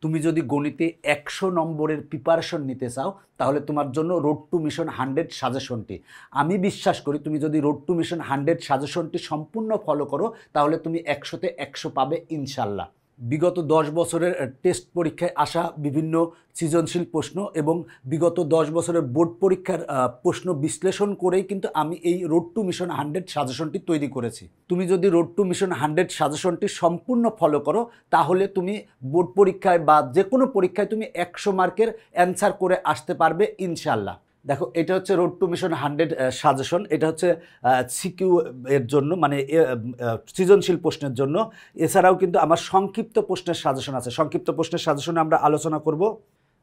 তুমি যদি গণিতে 100 নম্বরের প্রিপারেশন নিতে চাও তাহলে তোমার জন্য রোড টু মিশন 100 সাজেশনটি। আমি বিশ্বাস করি তুমি যদি রোড টু মিশন 100 সাজেশনটি সম্পূর্ণ ফলো করো তাহলে তুমি 100তে 100 পাবে ইনশাল্লাহ। বিগত 10 বছরের টেস্ট পরীক্ষায় আসা বিভিন্ন সৃজনশীল প্রশ্ন এবং বিগত 10 বছরের বোর্ড পরীক্ষার প্রশ্ন বিশ্লেষণ করেই কিন্তু আমি এই রোড টু মিশন 100 সাজেশনটি তৈরি করেছি। তুমি যদি রোড টু মিশন 100 সাজেশনটি সম্পূর্ণ ফলো করো তাহলে তুমি বোর্ড পরীক্ষায় বা যে কোনো পরীক্ষায় তুমি 100 মার্কের অ্যান্সার করে আসতে পারবে ইনশাল্লাহ। দেখো, এটা হচ্ছে রোড টু মিশন 100 সাজেশন। এটা হচ্ছে সিকিউ এর জন্য, মানে সৃজনশীল প্রশ্নের জন্য। এছাড়াও কিন্তু আমার সংক্ষিপ্ত প্রশ্নের সাজেশন আছে। সংক্ষিপ্ত প্রশ্নের সাজেশনে আমরা আলোচনা করব।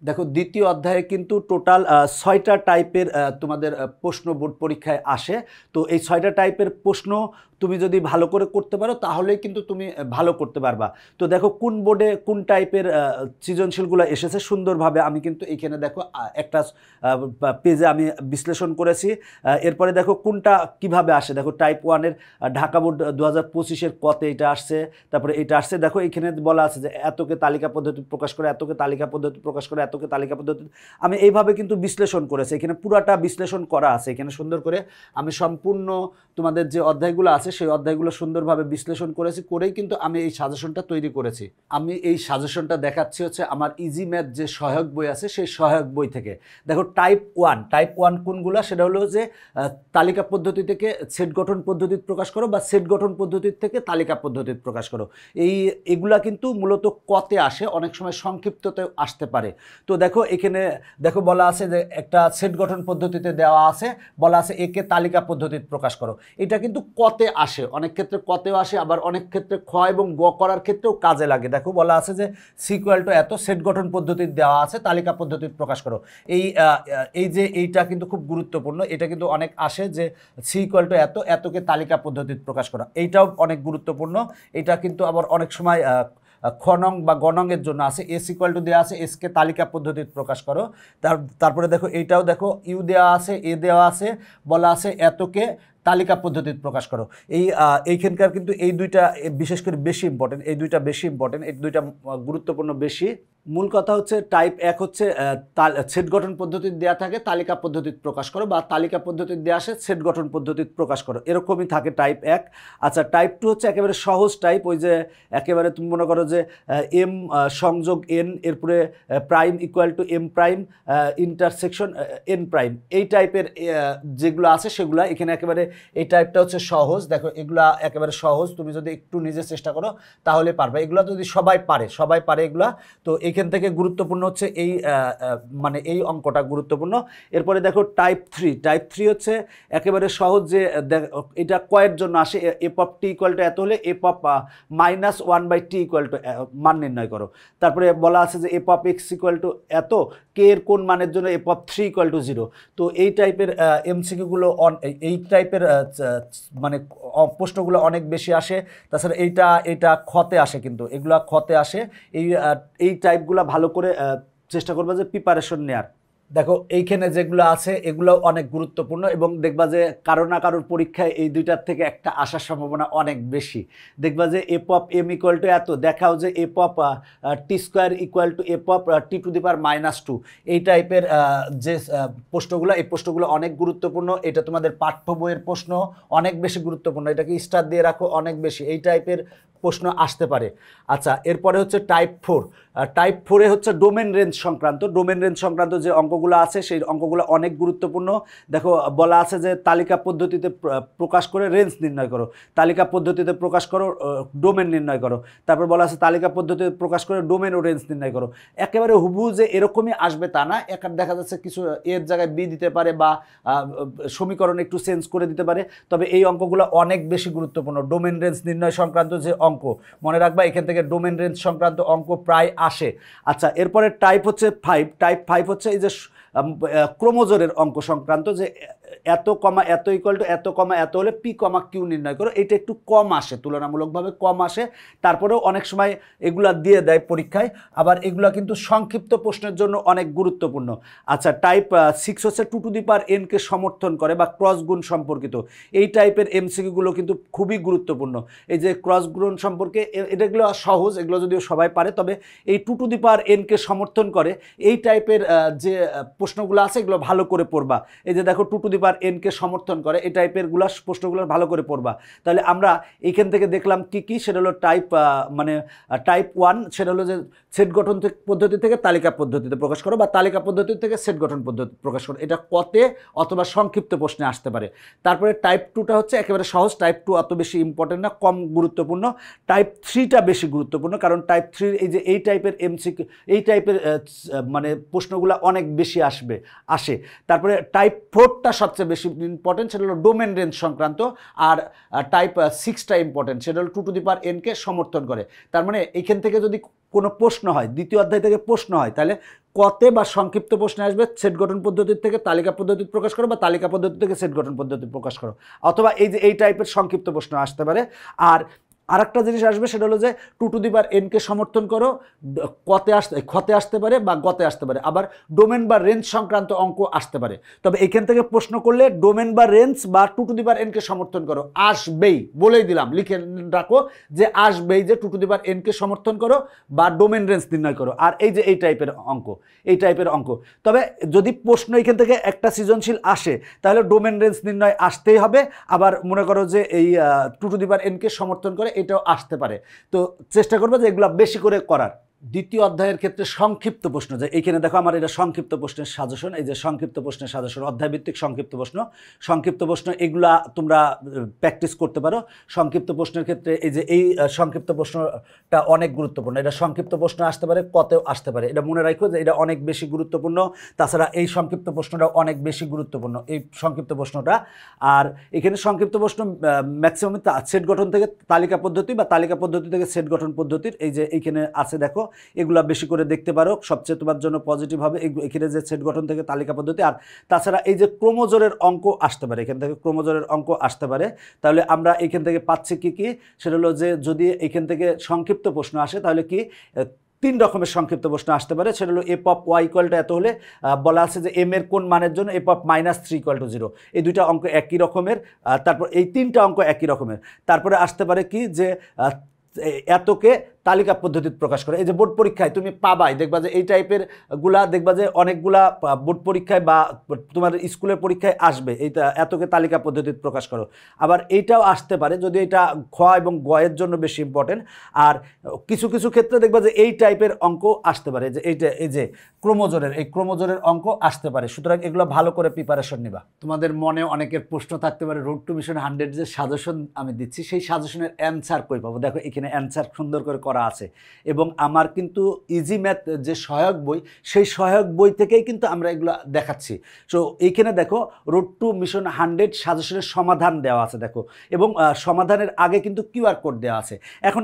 দেখো, দ্বিতীয় অধ্যায়ে কিন্তু টোটাল 6টা টাইপের তোমাদের প্রশ্ন বোর্ড পরীক্ষায় আসে। তো এই 6টা টাইপের প্রশ্ন তুমি যদি ভালো করে করতে পারো তাহলেই কিন্তু তুমি ভালো করতে পারবা। তো দেখো কোন বোর্ডে কোন টাইপের সৃজনশীলগুলো এসেছে সুন্দরভাবে আমি কিন্তু এইখানে দেখো একটা পেজে আমি বিশ্লেষণ করেছি। এরপরে দেখো কোনটা কিভাবে আসে। দেখো টাইপ 1-এর ঢাকা বোর্ড 2025-এর কতে এটা আসছে, তারপরে এটা আসছে। দেখো এখানে বলা আছে যে এতকে তালিকা পদ্ধতি প্রকাশ করে, এতকে তালিকা পদ্ধতি প্রকাশ করে, এতকে তালিকা পদ্ধতি। আমি এইভাবে কিন্তু বিশ্লেষণ করেছি, এখানে পুরাটা বিশ্লেষণ করা আছে। এখানে সুন্দর করে আমি সম্পূর্ণ তোমাদের যে অধ্যায়গুলো আছে সেই অধ্যায়গুলো সুন্দরভাবে বিশ্লেষণ করেছি, করেই কিন্তু আমি এই সাজেশনটা তৈরি করেছি। আমি এই সাজেশনটা দেখাচ্ছি হচ্ছে আমার ইজি ম্যাথ যে সহায়ক বই আছে সেই সহায়ক বই থেকে। দেখো টাইপ 1 কোনগুলো, সেটা হলো যে তালিকা পদ্ধতি থেকে সেট গঠন পদ্ধতি প্রকাশ করো বা সেট গঠন পদ্ধতি থেকে তালিকা পদ্ধতি প্রকাশ করো। এগুলা কিন্তু মূলত কতে আসে, অনেক সময় সংক্ষিপ্ততে আসতে পারে। তো দেখো এখানে দেখো বলা আছে যে একটা সেট গঠন পদ্ধতিতে দেওয়া আছে, বলা আছে একে তালিকা পদ্ধতিতে প্রকাশ করো। এটা কিন্তু কতে আসে, অনেক ক্ষেত্রে কতেও আসে, আবার অনেক ক্ষেত্রে খ এবং গ করার ক্ষেত্রেও কাজে লাগে। দেখো বলা আছে যে সিকুয়াল টু এত সেট গঠন পদ্ধতি দেওয়া আছে, তালিকা পদ্ধতি প্রকাশ করো। এই যে এইটা কিন্তু খুব গুরুত্বপূর্ণ, এটা কিন্তু অনেক আসে যে সিকুয়াল টু এত, এতকে তালিকা পদ্ধতি প্রকাশ করা। এইটাও অনেক গুরুত্বপূর্ণ। এটা কিন্তু আবার অনেক সময় খনং বা গণংয়ের জন্য আছে। এস ইকুয়াল টু দেওয়া আছে, এসকে তালিকা পদ্ধতিতে প্রকাশ করো। তারপরে দেখো এইটাও দেখো ইউ দেওয়া আছে, এ দেওয়া আছে, বলা আছে এতকে তালিকা পদ্ধতিতে প্রকাশ করো। এইখানকার কিন্তু এই দুইটা বিশেষ করে বেশি ইম্পর্টেন্ট, এই দুইটা বেশি ইম্পর্টেন্ট, এই দুইটা গুরুত্বপূর্ণ বেশি। মূল কথা হচ্ছে টাইপ 1 হচ্ছে সেট গঠন পদ্ধতিতে দেওয়া থাকে তালিকা পদ্ধতিতে প্রকাশ করো, বা তালিকা পদ্ধতিতে দেওয়া আসে সেট গঠন পদ্ধতিতে প্রকাশ করো, এরকমই থাকে টাইপ 1। আচ্ছা, টাইপ 2 হচ্ছে একেবারে সহজ টাইপ, ওই যে একেবারে তুমি মনে করো যে এম সংযোগ এন, এরপরে prime equal to M prime intersection N prime, এই টাইপের যেগুলো আছে সেগুলো এখানে একেবারে এই টাইপটা হচ্ছে সহজ। দেখো এগুলা একেবারে সহজ, তুমি যদি একটু নিজে চেষ্টা করো তাহলে পারবে। এগুলা যদি সবাই পারে এগুলা। তো এখান থেকে গুরুত্বপূর্ণ হচ্ছে এই মানে এই অঙ্কটা গুরুত্বপূর্ণ। এরপরে দেখো টাইপ 3 হচ্ছে একেবারে সহজ, যে এটা কয়ের জন্য আসে, F of T equal to এত হলে F of -1/t equal to মান নির্ণয় করো। তারপরে বলা আছে যে F of x equal to এত, কে এর কোন মানের জন্য এফ অফ 3 ইকুয়াল টু 0। তো এই টাইপের এমসিকিউগুলো এই টাইপের মানে প্রশ্নগুলো অনেক বেশি আসে। তাছাড়া এইটা খতে আসে, কিন্তু এগুলা খতে আসে। এই টাইপগুলো ভালো করে চেষ্টা করবে যে প্রিপারেশন নেওয়ার। দেখো এইখানে যেগুলো আছে এগুলো অনেক গুরুত্বপূর্ণ, এবং দেখবা যে কারো না কারোর পরীক্ষায় এই দুইটার থেকে একটা আসার সম্ভাবনা অনেক বেশি। দেখবা যে F of M equal to এত, দেখাও যে F of T square equal to F of T to the power -2। এই টাইপের যে প্রশ্নগুলো, এই প্রশ্নগুলো অনেক গুরুত্বপূর্ণ। এটা তোমাদের পাঠ্য বইয়ের প্রশ্ন, অনেক বেশি গুরুত্বপূর্ণ, এটাকে স্টার দিয়ে রাখো, অনেক বেশি এই টাইপের প্রশ্ন আসতে পারে। আচ্ছা, এরপরে হচ্ছে টাইপ 4। টাইপ 4-এ হচ্ছে ডোমেন রেঞ্জ সংক্রান্ত যে অঙ্কগুলো আছে সেই অঙ্কগুলো অনেক গুরুত্বপূর্ণ। দেখো বলা আছে যে তালিকা পদ্ধতিতে প্রকাশ করে রেঞ্জ নির্ণয় করো, তালিকা পদ্ধতিতে প্রকাশ করো ডোমেন নির্ণয় করো। তারপর বলা আছে তালিকা পদ্ধতিতে প্রকাশ করে ডোমেন ও রেঞ্জ নির্ণয় করো। একেবারে হুবহু যে এরকমই আসবে তা না, দেখা যাচ্ছে কিছু এর জায়গায় বি দিতে পারে বা সমীকরণ একটু চেঞ্জ করে দিতে পারে। তবে এই অঙ্কগুলো অনেক বেশি গুরুত্বপূর্ণ। ডোমেন রেঞ্জ নির্ণয় সংক্রান্ত যে অঙ্ক, মনে রাখবা এখান থেকে ডোমেন রেঞ্জ সংক্রান্ত অঙ্ক প্রায় আসে। আচ্ছা, এরপরে টাইপ হচ্ছে 5 হচ্ছে এই যে ক্রোমোজোমের অঙ্ক সংক্রান্ত, যে এত কমা এত ইকুয়াল টু এত কমা এত হলে পি কমা কিউ নির্ণয় করো, এটা একটু কম আসে, তুলনামূলকভাবে কম আসে। তারপরেও অনেক সময় এগুলা দিয়ে দেয় পরীক্ষায়, আবার এগুলা কিন্তু সংক্ষিপ্ত প্রশ্নের জন্য অনেক গুরুত্বপূর্ণ। আচ্ছা, টাইপ 6 হচ্ছে 2 টু দি পাওয়ার n কে সমর্থন করে বা ক্রস গুণ সম্পর্কিত। এই টাইপের এমসিকিউগুলো কিন্তু খুবই গুরুত্বপূর্ণ। এই যে ক্রস গুণ সম্পর্কে এগুলো সহজ, এগুলো যদিও সবাই পারে, তবে এই 2 টু দি পাওয়ার n কে সমর্থন করে এই টাইপের যে প্রশ্নগুলো আছে এগুলো ভালো করে পড়বা। এই যে দেখো 2 টু দি পাওয়ার n কে সমর্থন করে এই টাইপের প্রশ্নগুলো ভালো করে পড়বা। তাহলে আমরা এইখান থেকে দেখলাম কি কি, সেটা হলো টাইপ টাইপ 1 সেটা হলো যে সেট গঠন পদ্ধতি থেকে তালিকা পদ্ধতিতে প্রকাশ করো বা তালিকা পদ্ধতি থেকে সেট গঠন পদ্ধতি প্রকাশ করো, এটা কতে অথবা সংক্ষিপ্ত প্রশ্নে আসতে পারে। তারপরে টাইপ 2টা হচ্ছে একেবারে সহজ, টাইপ 2 অত বেশি ইম্পর্টেন্ট না, কম গুরুত্বপূর্ণ। টাইপ 3টা বেশি গুরুত্বপূর্ণ, কারণ টাইপ 3 এই যে এই টাইপের এমসিকিউ এই টাইপের মানে প্রশ্নগুলো অনেক বেশি আসে। তারপরে টাইপ 4টা সবচেয়ে বেশি ইম্পর্টেন্ট, সেটা হলো ডোমেন রেঞ্জ সংক্রান্ত। আর টাইপ 6টা ইম্পর্টেন্ট, সেটা হলো 2 টু দি পাওয়ার n কে সমর্থন করে। তার মানে এইখান থেকে যদি কোনো প্রশ্ন হয়, দ্বিতীয় অধ্যায় থেকে প্রশ্ন হয়, তাহলে কতে বা সংক্ষিপ্ত প্রশ্নে আসবে সেট গঠন পদ্ধতির থেকে তালিকা পদ্ধতি প্রকাশ করো বা তালিকা পদ্ধতি থেকে সেট গঠন পদ্ধতি প্রকাশ করো, অথবা এই যে এই টাইপের সংক্ষিপ্ত প্রশ্ন আসতে পারে। আর আরেকটা জিনিস আসবে, সেটা হলো যে 2 টু দি পাওয়ার n কে সমর্থন করো খতে আসতে পারে বা গতে আসতে পারে, আবার ডোমেন বা রেঞ্জ সংক্রান্ত অঙ্ক আসতে পারে। তবে এখান থেকে প্রশ্ন করলে ডোমেন বা রেঞ্জ বা 2 টু দি পাওয়ার n কে সমর্থন করো আসবেই, বলেই দিলাম, লিখে রাখো যে আসবেই, যে 2 টু দি পাওয়ার n কে সমর্থন করো বা ডোমেন রেঞ্জ নির্ণয় করো। আর এই যে এই টাইপের অঙ্ক, তবে যদি প্রশ্ন এখান থেকে একটা সৃজনশীল আসে তাহলে ডোমেন রেঞ্জ নির্ণয় আসতেই হবে। আবার মনে করো যে এই 2 টু দি পাওয়ার n কে সমর্থন করে এটাও আসতে পারে। তো চেষ্টা করবে যে এগুলো বেশি করে করার। দ্বিতীয় অধ্যায়ের ক্ষেত্রে সংক্ষিপ্ত প্রশ্ন, যে এইখানে দেখো আমার এটা সংক্ষিপ্ত প্রশ্নের সাজেশন, এই যে সংক্ষিপ্ত প্রশ্নের সাজেশন, অধ্যায়ভিত্তিক সংক্ষিপ্ত প্রশ্ন এগুলা তোমরা প্র্যাকটিস করতে পারো। সংক্ষিপ্ত প্রশ্নের ক্ষেত্রে এই যে এই সংক্ষিপ্ত প্রশ্নটা অনেক গুরুত্বপূর্ণ, এটা সংক্ষিপ্ত প্রশ্ন আসতে পারে, কতেও আসতে পারে, এটা মনে রাখো যে এটা অনেক বেশি গুরুত্বপূর্ণ। তাছাড়া এই সংক্ষিপ্ত প্রশ্নটা অনেক বেশি গুরুত্বপূর্ণ, এই সংক্ষিপ্ত প্রশ্নটা। আর এখানে সংক্ষিপ্ত প্রশ্ন ম্যাক্সিমাম সেট গঠন থেকে তালিকা পদ্ধতি বা তালিকা পদ্ধতি থেকে সেট গঠন পদ্ধতির, এই যে এইখানে আছে দেখো, এগুলা বেশি করে দেখতে পারো, সবচেয়ে তোমার জন্য পজিটিভ হবে এখানে যে সেট গঠন থেকে তালিকা পদ্ধতি। আর তাছাড়া এই যে ক্রমজোরের অঙ্ক আসতে পারে, এখান থেকে ক্রমজোরের অঙ্ক আসতে পারে। তাহলে আমরা এখান থেকে পাচ্ছি কি কি, সেটা হলো যে যদি এখান থেকে সংক্ষিপ্ত প্রশ্ন আসে তাহলে কি 3 রকমের সংক্ষিপ্ত প্রশ্ন আসতে পারে। সেটা হলো F of Y equal to এত হলে বলা আছে যে এম এর কোন মানের জন্য এফ অফ -3 ইকুয়াল টু 0, এই দুইটা অঙ্ক একই রকমের। তারপর এই 3টা অঙ্ক একই রকমের। তারপরে আসতে পারে কি যে এতকে তালিকা পদ্ধতিতে প্রকাশ করে, এই যে বোর্ড পরীক্ষায় তুমি পাবাই, দেখবা যে এই টাইপের গুলা দেখবা যে অনেকগুলা বোর্ড পরীক্ষায় বা তোমার স্কুলের পরীক্ষায় আসবে, এইটা এতকে তালিকা পদ্ধতিতে প্রকাশ করো। আবার এইটাও আসতে পারে, যদি এটা খ এবং গয়ের জন্য বেশি ইম্পর্টেন্ট। আর কিছু কিছু ক্ষেত্রে দেখবা যে এই টাইপের অঙ্ক আসতে পারে, যে এইটা এই যে ক্রমজোরের অঙ্ক আসতে পারে। সুতরাং এগুলো ভালো করে প্রিপারেশন নিবা। তোমাদের মনে অনেকের প্রশ্ন থাকতে পারে, রোড টু মিশন 100 যে সাজেশন আমি দিচ্ছি সেই সাজেশনের অ্যান্সার কই পাবো। দেখো এখানে অ্যান্সার সুন্দর করে করা আছে, এবং আমার কিন্তু ইজি ম্যাথ যে সহায়ক বই, সেই সহায়ক বই থেকেই কিন্তু আমরা এগুলো দেখাচ্ছি। সো এইখানে দেখো রোড টু মিশন 100 সাজেশনের সমাধান দেওয়া আছে দেখো, এবং সমাধানের আগে কিন্তু কিউআর কোড দেওয়া আছে। এখন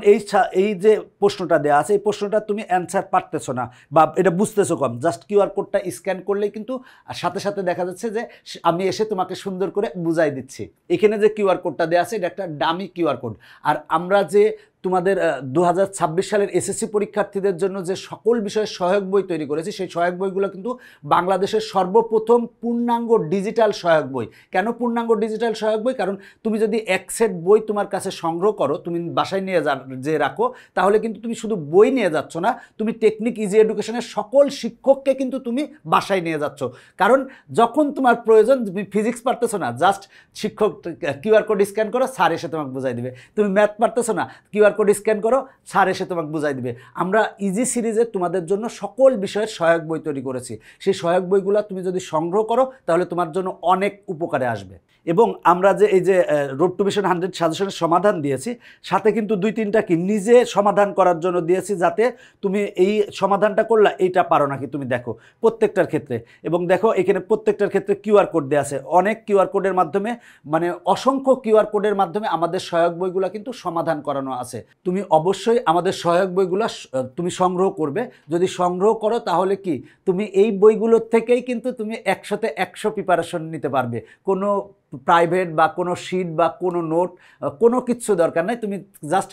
এই যে প্রশ্নটা দেওয়া আছে, এই প্রশ্নটা তুমি অ্যান্সার পারতেছো না বা এটা বুঝতেছো কম, জাস্ট কিউআর কোডটা স্ক্যান করলেই কিন্তু সাথে সাথে দেখা যাচ্ছে যে আমি এসে তোমাকে সুন্দর করে বুঝাই দিচ্ছি। এখানে যে কিউআর কোডটা দেওয়া আছে এটা একটা ডামি কিউআর কোড। আর আমরা যে তোমাদের 2026 সালের এসএসসি পরীক্ষার্থীদের জন্য যে সকল বিষয়ের সহায়ক বই তৈরি করেছি, সেই সহায়ক বইগুলো কিন্তু বাংলাদেশের সর্বপ্রথম পূর্ণাঙ্গ ডিজিটাল সহায়ক বই। কেন পূর্ণাঙ্গ ডিজিটাল সহায়ক বই? কারণ তুমি যদি এক সেট বই তোমার কাছে সংগ্রহ করো, তুমি বাসায় নিয়ে যে রাখো, তাহলে কিন্তু তুমি শুধু বই নিয়ে যাচ্ছ না, তুমি টেকনিক ইজি এডুকেশনের সকল শিক্ষককে কিন্তু তুমি বাসায় নিয়ে যাচ্ছ। কারণ যখন তোমার প্রয়োজন, তুমি ফিজিক্স পারতেছো না, জাস্ট শিক্ষক কিউআর কোড স্ক্যান করো, স্যার এসে তোমাকে বুঝাই দিবে। তুমি ম্যাথ পারতেছো না, কিউআর কোড স্ক্যান করো, স্যার এসে তোমাকে বুঝাই দিবে। আমরা ইজি সিরিজে তোমাদের জন্য সকল বিষয়ের সহায়ক বই তৈরি করেছি। সেই সহায়ক বইগুলো তুমি যদি সংগ্রহ করো তাহলে তোমার জন্য অনেক উপকারে আসবে। এবং আমরা যে এই যে রোড টু মিশন 100 সাজেশনের সমাধান দিয়েছি, সাথে কিন্তু 2-3টা কি নিজে সমাধান করার জন্য দিয়েছি, যাতে তুমি এই সমাধানটা করলা এইটা পারো নাকি তুমি দেখো প্রত্যেকটার ক্ষেত্রে। এবং দেখো এখানে প্রত্যেকটার ক্ষেত্রে কিউআর কোড দেওয়া আছে, অনেক কিউআর কোডের মাধ্যমে, মানে অসংখ্য কিউআর কোডের মাধ্যমে আমাদের সহায়ক বইগুলো কিন্তু সমাধান করানো আছে। তুমি অবশ্যই আমাদের সহায়ক বইগুলো তুমি সংগ্রহ করবে। যদি সংগ্রহ করো তাহলে কি তুমি এই বইগুলোর থেকেই কিন্তু তুমি 100তে 100 প্রিপারেশন নিতে পারবে। কোনো প্রাইভেট বা কোনো শিট বা কোনো নোট কোনো কিছু দরকার নাই। তুমি জাস্ট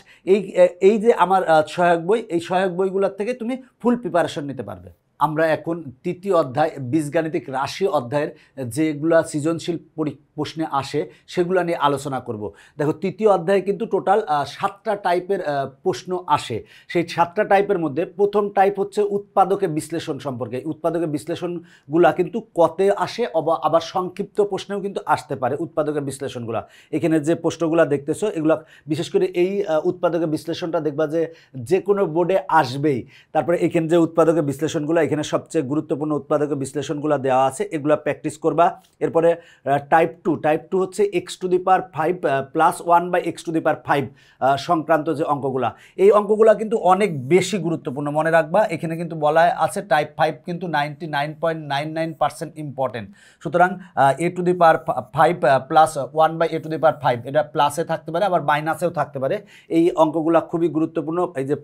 এই যে আমার সহায়ক বই, এই সহায়ক বইগুলোর থেকে তুমি ফুল প্রিপারেশন নিতে পারবে। আমরা এখন তৃতীয় অধ্যায় বীজগাণিতিক রাশি অধ্যায়ের যেগুলা সৃজনশীল প্রশ্নে আসে সেগুলো নিয়ে আলোচনা করব। দেখো তৃতীয় অধ্যায়ে কিন্তু টোটাল 7টা টাইপের প্রশ্ন আসে। সেই 7টা টাইপের মধ্যে প্রথম টাইপ হচ্ছে উৎপাদকের বিশ্লেষণ সম্পর্কে। উৎপাদকের বিশ্লেষণগুলা কিন্তু কতে আসে, আবার সংক্ষিপ্ত প্রশ্নেও কিন্তু আসতে পারে উৎপাদকের বিশ্লেষণগুলা। এখানে যে প্রশ্নগুলো দেখতেছো এগুলো বিশেষ করে এই উৎপাদকের বিশ্লেষণটা দেখবা যে কোনো বোর্ডে আসবেই। তারপরে এখানে যে উৎপাদকের বিশ্লেষণগুলো, এখানে সবচেয়ে গুরুত্বপূর্ণ উৎপাদকের বিশ্লেষণগুলো দেওয়া আছে, এগুলো প্র্যাকটিস করবা। এরপরে টাইপ টু হচ্ছে x⁵ প্লাস 1/x⁵ সংক্রান্ত যে অঙ্কগুলা, এই অঙ্কগুলা কিন্তু অনেক বেশি গুরুত্বপূর্ণ, মনে রাখবা। এখানে কিন্তু বলা আছে টাইপ 5 কিন্তু 99.99% ইম্পর্টেন্ট। সুতরাং a⁵ প্লাস 1/a⁵ এটা প্লাসে থাকতে পারে, আবার মাইনাসেও থাকতে পারে। এই অঙ্কগুলা খুবই গুরুত্বপূর্ণ। এই যে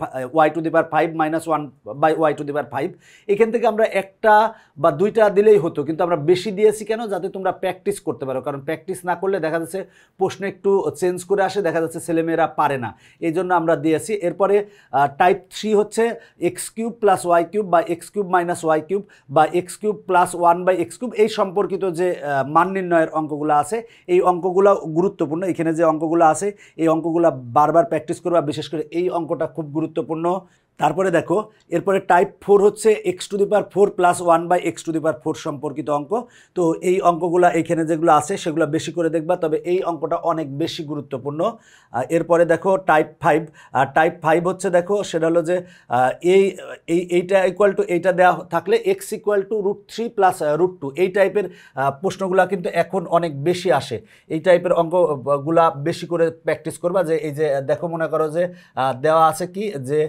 y⁵ মাইনাস 1/y⁵, এখান থেকে আমরা একটা বা দুইটা দিলেই হতো, কিন্তু আমরা বেশি দিয়েছি কেন? যাতে তোমরা প্র্যাকটিস করতে পারো, কারণ প্র্যাকটিস না করলে দেখা যাচ্ছে প্রশ্ন একটু চেঞ্জ করে আসে, দেখা যাচ্ছে ছেলেমেয়েরা পারে না, এই জন্য আমরা দিয়েছি। এরপরে টাইপ 3 হচ্ছে x³ প্লাস y³ বা x³ মাইনাস y³ বা x³ প্লাস 1/x³, এই সম্পর্কিত যে মান নির্ণয়ের অঙ্কগুলো আছে, এই অঙ্কগুলো গুরুত্বপূর্ণ। এখানে যে অঙ্কগুলো আছে এই অঙ্কগুলো বারবার প্র্যাকটিস করবা, বিশেষ করে এই অঙ্কটা খুব গুরুত্বপূর্ণ। তারপরে দেখো এরপরে টাইপ 4 হচ্ছে x⁴ প্লাস 1/x⁴ সম্পর্কিত অঙ্ক। তো এই অঙ্কগুলো এইখানে যেগুলো আছে সেগুলো বেশি করে দেখবা, তবে এই অঙ্কটা অনেক বেশি গুরুত্বপূর্ণ। এরপরে দেখো টাইপ 5 হচ্ছে, দেখো সেটা হলো যে এইটা ইকুয়াল টু এইটা দেওয়া থাকলে x=√3 প্লাস √2, এই টাইপের প্রশ্নগুলো কিন্তু এখন অনেক বেশি আসে। এই টাইপের অঙ্কগুলা বেশি করে প্র্যাকটিস করবা। যে এই যে দেখো মনে করো যে দেওয়া আছে কি যে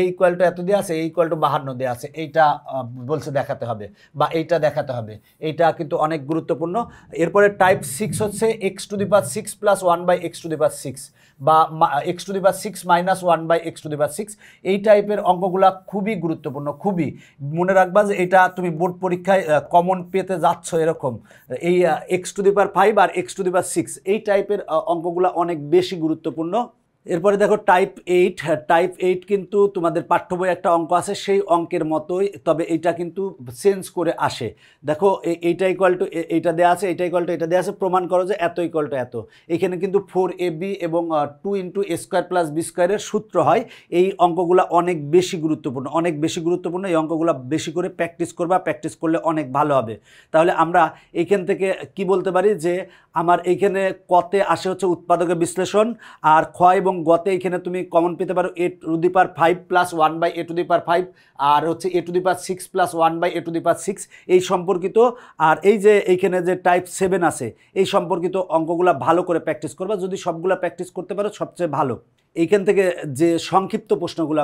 এত দেওয়া আছে, a=52 দেওয়া আছে, এইটা বলছে দেখাতে হবে বা এইটা দেখাতে হবে, এইটা কিন্তু অনেক গুরুত্বপূর্ণ। এরপরে টাইপ 6 হচ্ছে x⁶ প্লাস 1/x⁶ বা x⁶ মাইনাস 1/x⁶, এই টাইপের অঙ্কগুলা খুবই গুরুত্বপূর্ণ, খুবই মনে রাখবা যে এটা তুমি বোর্ড পরীক্ষায় কমন পেতে যাচ্ছ এরকম। এই x⁵ আর x⁶, এই টাইপের অঙ্কগুলা অনেক বেশি গুরুত্বপূর্ণ। এরপরে দেখো টাইপ 8 কিন্তু তোমাদের পাঠ্য বই একটা অঙ্ক আছে সেই অঙ্কের মতোই, তবে এইটা কিন্তু চেঞ্জ করে আসে। দেখো এইটা ইকুয়াল টু এইটা দেওয়া আছে, এইটা ইকুয়াল টু এটা দেওয়া আছে, প্রমাণ করো যে এত ইকুয়াল টু এত। এখানে কিন্তু 4ab এবং 2 × a² + b² এর সূত্র হয়। এই অঙ্কগুলো অনেক বেশি গুরুত্বপূর্ণ, অনেক বেশি গুরুত্বপূর্ণ। এই অঙ্কগুলো বেশি করে প্র্যাকটিস করবা, প্র্যাকটিস করলে অনেক ভালো হবে। তাহলে আমরা এইখান থেকে কি বলতে পারি যে আমার এইখানে কতে আসে হচ্ছে উৎপাদকের বিশ্লেষণ, আর খ এবং গতে এখানে তুমি কমন পেতে পারো a⁵ প্লাস 1/a⁵, আর হচ্ছে a⁶ প্লাস 1/a⁶, এই সম্পর্কিত। আর এই যে এইখানে যে টাইপ 7 আছে এই সম্পর্কিত অঙ্কগুলো ভালো করে প্র্যাকটিস করবা। যদি সবগুলো প্র্যাকটিস করতে পারো সবচেয়ে ভালো। এইখান থেকে যে সংক্ষিপ্ত প্রশ্নগুলো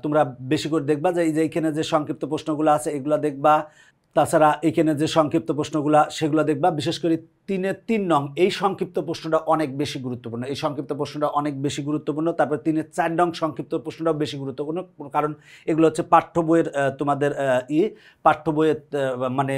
তোমরা বেশি করে দেখবা, যে এই যে এইখানে যে সংক্ষিপ্ত প্রশ্নগুলো আছে এগুলো দেখবা। তাছাড়া এখানে যে সংক্ষিপ্ত প্রশ্নগুলো সেগুলো দেখবা। বিশেষ করে 3 নং এই সংক্ষিপ্ত প্রশ্নটা অনেক বেশি গুরুত্বপূর্ণ, এই সংক্ষিপ্ত প্রশ্নটা অনেক বেশি গুরুত্বপূর্ণ। তারপর 4 নং সংক্ষিপ্ত প্রশ্নটাও বেশি গুরুত্বপূর্ণ, কারণ এগুলো হচ্ছে পাঠ্য বইয়ের তোমাদের পাঠ্য বইয়ের মানে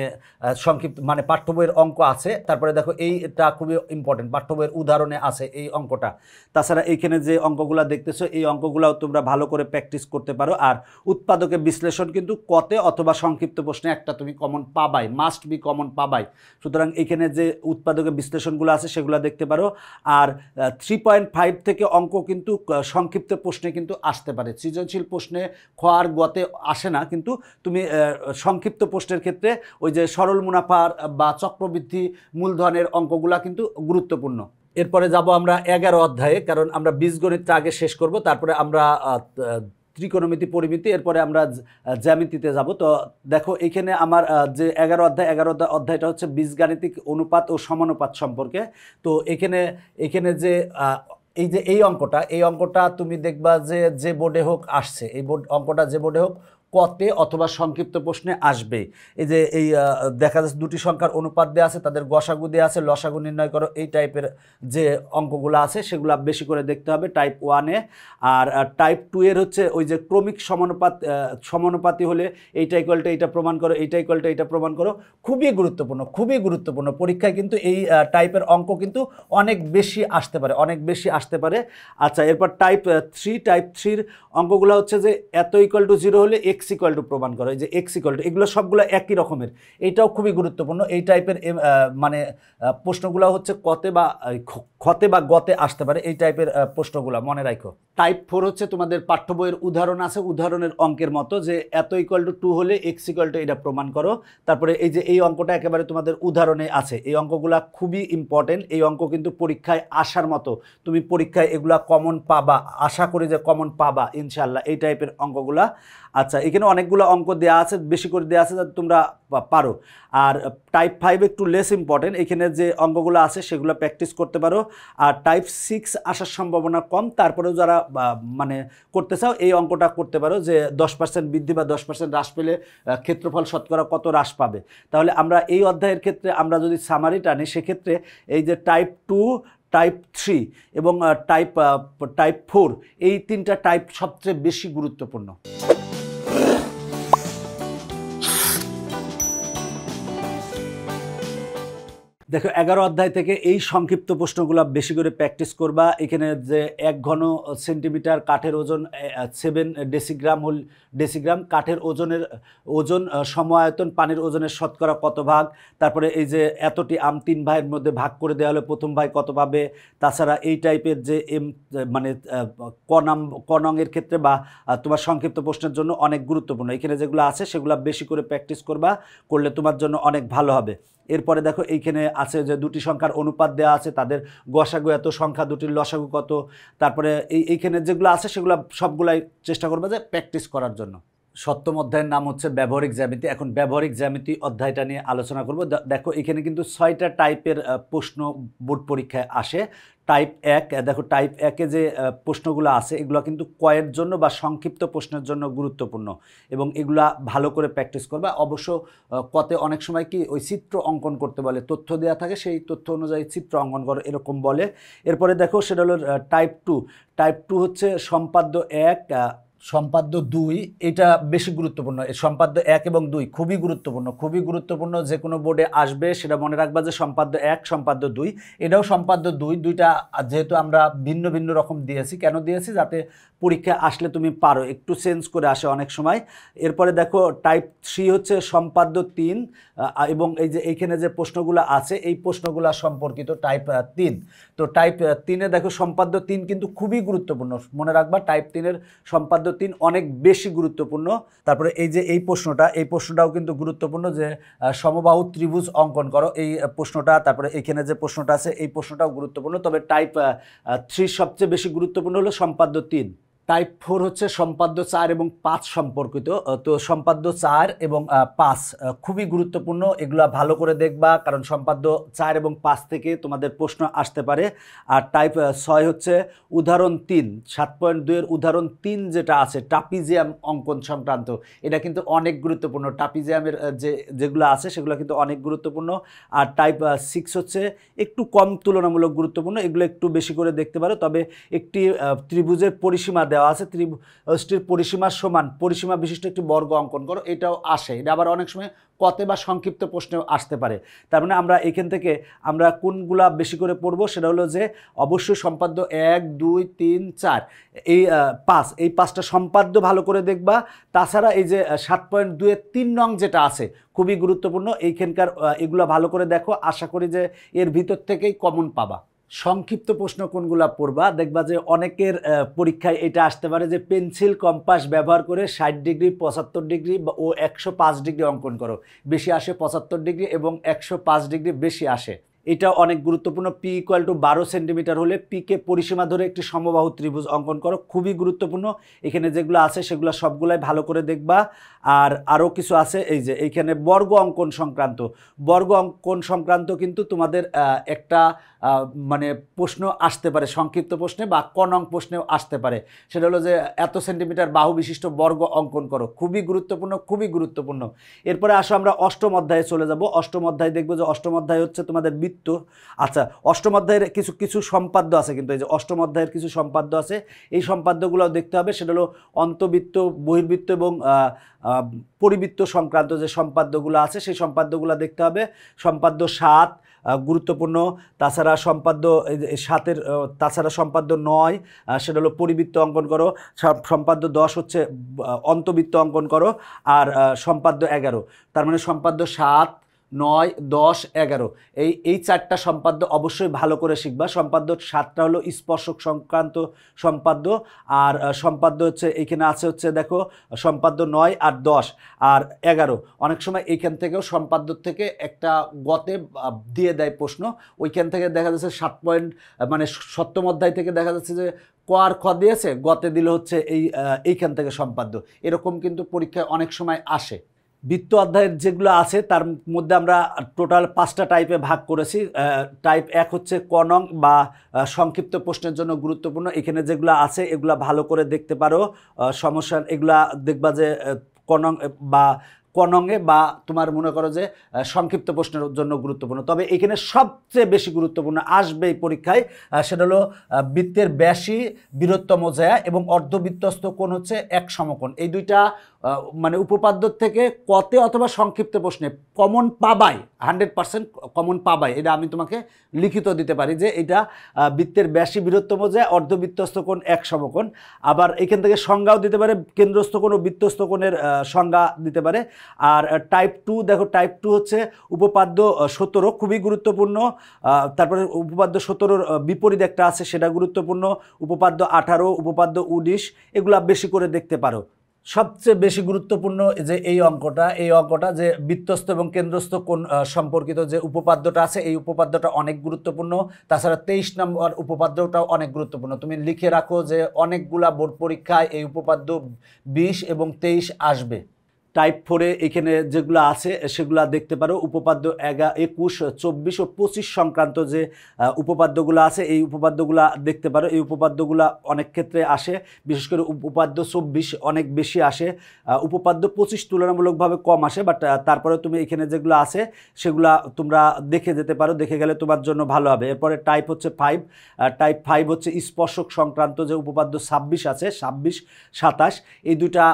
সংক্ষিপ্ত মানে পাঠ্য বইয়ের অঙ্ক আছে। তারপরে দেখো এইটা খুবই ইম্পর্টেন্ট, পাঠ্য বইয়ের উদাহরণে আছে এই অঙ্কটা। তাছাড়া এইখানে যে অঙ্কগুলো দেখতেছো এই অঙ্কগুলোও তোমরা ভালো করে প্র্যাকটিস করতে পারো। আর উৎপাদকের বিশ্লেষণ কিন্তু কতে অথবা সংক্ষিপ্ত প্রশ্নে একটা তুমি কমন পাবাই, মাস্ট বি কমন পাবাই। সুতরাং এখানে যে উৎপাদকের বিশ্লেষণগুলো আছে সেগুলো দেখতে পারো। আর 3.5 থেকে অঙ্ক কিন্তু সংক্ষিপ্ত প্রশ্নে কিন্তু আসতে পারে, সৃজনশীল প্রশ্নে খ আর গতে আসে না, কিন্তু তুমি সংক্ষিপ্ত প্রশ্নের ক্ষেত্রে ওই যে সরল মুনাফার বা চক্রবৃদ্ধি মূলধনের অঙ্কগুলা কিন্তু গুরুত্বপূর্ণ। এরপরে যাব আমরা 11 অধ্যায়ে, কারণ আমরা বীজগণিতটা আগে শেষ করব, তারপরে আমরা ত্রিকোণমিতি, পরিমিতি, এরপরে আমরা জ্যামিতিতে যাব। তো দেখো এখানে আমার যে 11 অধ্যায়টা হচ্ছে বীজগাণিতিক অনুপাত ও সমানুপাত সম্পর্কে। তো এখানে যে এই অঙ্কটা তুমি দেখবা যে বোর্ডে হোক আসছে, এই অঙ্কটা যে বোর্ডে হোক কতে অথবা সংক্ষিপ্ত প্রশ্নে আসবে। এই যে দেখা যাচ্ছে দুটি সংখ্যার অনুপাত দেওয়া আছে, তাদের গসাগু দেওয়া আছে, লসাগু নির্ণয় করো, এই টাইপের যে অঙ্কগুলো আছে সেগুলো বেশি করে দেখতে হবে টাইপ 1-এ। আর টাইপ 2 এর হচ্ছে ওই যে ক্রমিক সমানুপাতি হলে এইটা ইকুয়াল টু এইটা প্রমাণ করো, এইটা ইকুয়াল টু এইটা প্রমাণ করো। খুবই গুরুত্বপূর্ণ পরীক্ষায় কিন্তু এই টাইপের অঙ্ক কিন্তু অনেক বেশি আসতে পারে। আচ্ছা, এরপর টাইপ 3 অঙ্কগুলো হচ্ছে যে এত ইকুয়াল টু 0 হলে x ইকুয়াল টু প্রমাণ করো, এই যে x ইকুয়াল টু, এগুলো সবগুলো একই রকমের। এইটাও খুবই গুরুত্বপূর্ণ। এই টাইপের মানে প্রশ্নগুলো হচ্ছে খতে বা গতে আসতে পারে, এই টাইপের প্রশ্নগুলো মনে রাখো। টাইপ 4 হচ্ছে তোমাদের পাঠ্য বইয়ের উদাহরণ আছে, উদাহরণের অঙ্কের মতো, যে এত ইকুয়াল টু 2 হলে x ইকুয়াল টু এটা প্রমাণ করো। তারপরে এই যে এই অঙ্কটা একেবারে তোমাদের উদাহরণে আছে। এই অঙ্কগুলো খুবই ইম্পর্টেন্ট। এই অঙ্ক কিন্তু পরীক্ষায় আসার মতো, তুমি পরীক্ষায় এগুলা কমন পাবা, আশা করি যে কমন পাবা ইনশাল্লাহ, এই টাইপের অঙ্কগুলা। আচ্ছা, এখানে অনেকগুলো অঙ্ক দেওয়া আছে, বেশি করে দেওয়া আছে যাতে তোমরা পারো। আর টাইপ 5 একটু লেস ইম্পর্টেন্ট, এখানে যে অঙ্কগুলো আছে সেগুলো প্র্যাকটিস করতে পারো। আর টাইপ 6 আসার সম্ভাবনা কম, তারপরেও যারা মানে করতে চাও এই অঙ্কটা করতে পারো, যে 10% বৃদ্ধি বা 10% হ্রাস পেলে ক্ষেত্রফল শতকরা কত হ্রাস পাবে। তাহলে আমরা এই অধ্যায়ের ক্ষেত্রে আমরা যদি সামারি টানি, সেক্ষেত্রে এই যে টাইপ 2, টাইপ 3 এবং টাইপ 4, এই 3টা টাইপ সবচেয়ে বেশি গুরুত্বপূর্ণ। দেখো 11 অধ্যায় থেকে এই সংক্ষিপ্ত প্রশ্নগুলো বেশি করে প্র্যাকটিস করবা। এখানে যে 1 ঘন সেন্টিমিটার কাঠের ওজন 7 ডেসিগ্রাম, কাঠের ওজন সম-আয়তন পানির ওজনের শতকরা কত ভাগ, তারপরে এই যে এতটি আম 3 ভাইয়ের মধ্যে ভাগ করে দেওয়া হলে প্রথম ভাই কত পাবে। তাছাড়া এই টাইপের যে মানে ক নংয়ের ক্ষেত্রে বা তোমার সংক্ষিপ্ত প্রশ্নের জন্য অনেক গুরুত্বপূর্ণ। এখানে যেগুলো আছে সেগুলো বেশি করে প্র্যাকটিস করলে তোমার জন্য অনেক ভালো হবে। এরপরে দেখো এইখানে আছে যে দুটি সংখ্যার অনুপাত দেওয়া আছে, তাদের গসাগু এত, সংখ্যা দুটির লসাগু কত। তারপরে এইখানে যেগুলো আছে সেগুলো সবগুলাই চেষ্টা করবে যে প্র্যাকটিস করার জন্য। 7ম অধ্যায়ের নাম হচ্ছে ব্যবহারিক জ্যামিতি। এখন ব্যবহারিক জ্যামিতি অধ্যায়টা নিয়ে আলোচনা করব। দেখো এখানে কিন্তু 6টা টাইপের প্রশ্ন বোর্ড পরীক্ষায় আসে। টাইপ 1, দেখো টাইপ 1-এ যে প্রশ্নগুলো আছে এগুলো কিন্তু কয়ের জন্য বা সংক্ষিপ্ত প্রশ্নের জন্য গুরুত্বপূর্ণ, এবং এগুলা ভালো করে প্র্যাকটিস করবা। অবশ্য কতে অনেক সময় কি ওই চিত্র অঙ্কন করতে বলে, তথ্য দেওয়া থাকে, সেই তথ্য অনুযায়ী চিত্র অঙ্কন করো এরকম বলে। এরপরে দেখো সেটা হলো টাইপ 2 হচ্ছে সম্পাদ্য 1, সম্পাদ্য 2, এটা বেশি গুরুত্বপূর্ণ। সম্পাদ্য 1 এবং 2 খুবই গুরুত্বপূর্ণ, যে কোনো বোর্ডে আসবে সেটা মনে রাখবা যে সম্পাদ্য 1, সম্পাদ্য 2, এটাও সম্পাদ্য 2, দুইটা যেহেতু আমরা ভিন্ন ভিন্ন রকম দিয়েছি, কেন দিয়েছি যাতে পরীক্ষা আসলে তুমি পারো, একটু চেঞ্জ করে আসে অনেক সময়। এরপরে দেখো টাইপ 3 হচ্ছে সম্পাদ্য 3, এবং এই যে এইখানে যে প্রশ্নগুলো আছে এই প্রশ্নগুলো সম্পর্কিত টাইপ 3। তো টাইপ 3-এ দেখো সম্পাদ্য 3 কিন্তু খুবই গুরুত্বপূর্ণ, মনে রাখবা টাইপ 3-এর সম্পাদ্য 3 অনেক বেশি গুরুত্বপূর্ণ। তারপরে এই যে এই প্রশ্নটাও কিন্তু গুরুত্বপূর্ণ, যে সমবাহু ত্রিভুজ অঙ্কন করো, এই প্রশ্নটা। তারপরে এখানে যে প্রশ্নটা আছে এই প্রশ্নটাও গুরুত্বপূর্ণ, তবে টাইপ 3 সবচেয়ে বেশি গুরুত্বপূর্ণ হলো সম্পাদ্য 3। টাইপ 4 হচ্ছে সম্পাদ্য 4 এবং 5 সম্পর্কিত। তো সম্পাদ্য 4 এবং 5 খুবই গুরুত্বপূর্ণ, এগুলা ভালো করে দেখবা, কারণ সম্পাদ্য 4 এবং 5 থেকে তোমাদের প্রশ্ন আসতে পারে। আর টাইপ 6 হচ্ছে উদাহরণ 3, 7.2 এর উদাহরণ 3 যেটা আছে ট্রাপিজিয়াম অঙ্কন সংক্রান্ত, এটা কিন্তু অনেক গুরুত্বপূর্ণ। ট্রাপিজিয়ামের যেগুলো আছে সেগুলো কিন্তু অনেক গুরুত্বপূর্ণ। আর টাইপ 6 হচ্ছে একটু কম তুলনামূলক গুরুত্বপূর্ণ, এগুলো একটু বেশি করে দেখতে পারো। তবে একটি ত্রিভুজের পরিসীমা দেওয়া আছে, ত্রিভুজটির পরিসীমার সমান পরিসীমা বিশিষ্ট একটি বর্গ অঙ্কন করো, এটাও আসে। এটা আবার অনেক সময় কতে বা সংক্ষিপ্ত প্রশ্নেও আসতে পারে। তার মানে আমরা এখান থেকে আমরা কোনগুলা বেশি করে পড়বো, সেটা হলো যে অবশ্যই সম্পাদ্য 1, 2, 3, 4, এই 5, এই 5টা সম্পাদ্য ভালো করে দেখবা। তাছাড়া এই যে 7.2 এর 3 নং যেটা আছে খুবই গুরুত্বপূর্ণ, এইখানকার এগুলো ভালো করে দেখো, আশা করি যে এর ভিতর থেকেই কমন পাবা। সংক্ষিপ্ত প্রশ্ন কোনগুলা পড়বা, দেখবা যে অনেকের পরীক্ষায় এটা আসতে পারে যে পেন্সিল কম্পাস ব্যবহার করে 60 ডিগ্রি, 75 ডিগ্রি ও 105 ডিগ্রি অঙ্কন করো। বেশি আসে 75 ডিগ্রি এবং 105 ডিগ্রি বেশি আসে। এটা অনেক গুরুত্বপূর্ণ। পি ইকুয়াল টু 12 সেন্টিমিটার হলে পিকে পরিসীমা ধরে একটি সমবাহু ত্রিভুজ অঙ্কন করো। খুবই গুরুত্বপূর্ণ। এখানে যেগুলো আছে সেগুলো সবগুলাই ভালো করে দেখবা। আর আরও কিছু আছে, এই যে এইখানে বর্গ অঙ্কন সংক্রান্ত কিন্তু তোমাদের একটা মানে প্রশ্ন আসতে পারে সংক্ষিপ্ত প্রশ্নে বা ক নং প্রশ্নেও আসতে পারে। সেটা হলো যে এত সেন্টিমিটার বাহু বিশিষ্ট বর্গ অঙ্কন করো। খুবই গুরুত্বপূর্ণ। এরপরে আসো আমরা অষ্টম অধ্যায়ে চলে যাব। অষ্টম অধ্যায় দেখবো যে অষ্টম অধ্যায় হচ্ছে তোমাদের বৃত্ত। আচ্ছা, অষ্টম অধ্যায়ের কিছু সম্পাদ্য আছে, কিন্তু এই যে অষ্টম অধ্যায়ের কিছু সম্পাদ্য আছে, এই সম্পাদ্যগুলোও দেখতে হবে। সেটা হলো অন্তবৃত্ত, বহির্বৃত্ত এবং পরিবৃত্ত সংক্রান্ত যে সম্পাদ্যগুলো আছে সেই সম্পাদ্যগুলো দেখতে হবে। সম্পাদ্য 7 গুরুত্বপূর্ণ। তাছাড়া সম্পাদ্য 7-এর তাছাড়া সম্পাদ্য 9 সেটা হলো পরিবৃত্ত অঙ্কন করো। সম্পাদ্য 10 হচ্ছে অন্তবৃত্ত অঙ্কন করো। আর সম্পাদ্য 11, তার মানে সম্পাদ্য 7, 9, 10, 11 এই 4টা সম্পাদ্য অবশ্যই ভালো করে শিখবা। সম্পাদ্য 7টা হলো স্পর্শক সংক্রান্ত সম্পাদ্য। আর সম্পাদ্য হচ্ছে এইখানে আছে হচ্ছে দেখো সম্পাদ্য 9 আর 10 আর 11। অনেক সময় এইখান থেকেও সম্পাদ্য থেকে একটা গতে দিয়ে দেয় প্রশ্ন। ওইখান থেকে দেখা যাচ্ছে 7 পয়েন্ট, মানে সপ্তম অধ্যায় থেকে দেখা যাচ্ছে যে ক আর খ দিয়েছে, গতে দিল হচ্ছে এইখান থেকে সম্পাদ্য। এরকম কিন্তু পরীক্ষায় অনেক সময় আসে। বৃত্ত অধ্যায়ের যেগুলো আছে তার মধ্যে আমরা টোটাল 5টা টাইপে ভাগ করেছি। টাইপ 1 হচ্ছে ক নং বা সংক্ষিপ্ত প্রশ্নের জন্য গুরুত্বপূর্ণ। এখানে যেগুলো আছে এগুলা ভালো করে দেখতে পারো। সমস্যা এগুলা দেখবা যে ক নং বা কনঙে বা তোমার মনে করো যে সংক্ষিপ্ত প্রশ্নের জন্য গুরুত্বপূর্ণ। তবে এখানে সবচেয়ে বেশি গুরুত্বপূর্ণ আসবে এই পরীক্ষায়, সেটা হলো বৃত্তের ব্যাসী বৃহত্তম জ্যা এবং অর্ধবৃত্তস্থ কোণ হচ্ছে এক সমকোণ। এই দুইটা মানে উপপাদ্য থেকে কতে অথবা সংক্ষিপ্ত প্রশ্নে কমন পাবাই, 100% কমন পাবাই। এটা আমি তোমাকে লিখিত দিতে পারি যে এটা বৃত্তের ব্যাসী বৃহত্তম জ্যা অর্ধবৃত্তস্থ কোণ এক সমকোণ। আবার এখান থেকে সংজ্ঞাও দিতে পারে, কেন্দ্রস্থ কোণ ও বৃত্তস্থ কোণের সংজ্ঞা দিতে পারে। আর টাইপ 2 দেখো, টাইপ 2 হচ্ছে উপপাদ্য 17, খুবই গুরুত্বপূর্ণ। তারপরে উপপাদ্য 17-র বিপরীত একটা আছে, সেটা গুরুত্বপূর্ণ। উপপাদ্য 18, উপপাদ্য 19, এগুলা বেশি করে দেখতে পারো। সবচেয়ে বেশি গুরুত্বপূর্ণ যে এই অঙ্কটা যে বৃত্তস্থ এবং কেন্দ্রস্থ কোণ সম্পর্কিত যে উপপাদ্যটা আছে, এই উপপাদ্যটা অনেক গুরুত্বপূর্ণ। তাছাড়া 23 নম্বর উপপাদ্যটাও অনেক গুরুত্বপূর্ণ। তুমি লিখে রাখো যে অনেকগুলা বোর্ড পরীক্ষায় এই উপপাদ্য 20 এবং 23 আসবে। টাইপ 4-এ এখানে যেগুলো আছে সেগুলো দেখতে পারো। উপপাদ্য 21, 24 ও 25 সংক্রান্ত যে উপপাদ্যগুলো আছে এই উপপাদ্যগুলো দেখতে পারো। এই উপপাদ্যগুলো অনেক ক্ষেত্রে আসে, বিশেষ করে উপপাদ্য 24 অনেক বেশি আসে। উপপাদ্য 25 তুলনামূলকভাবে কম আসে, বাট তারপরে তুমি এখানে যেগুলো আছে সেগুলো তোমরা দেখে যেতে পারো, দেখে গেলে তোমার জন্য ভালো হবে। এরপরে টাইপ হচ্ছে 5, টাইপ 5 হচ্ছে স্পর্শক সংক্রান্ত যে উপপাদ্য 26 আছে, 26, 27, এই দুইটা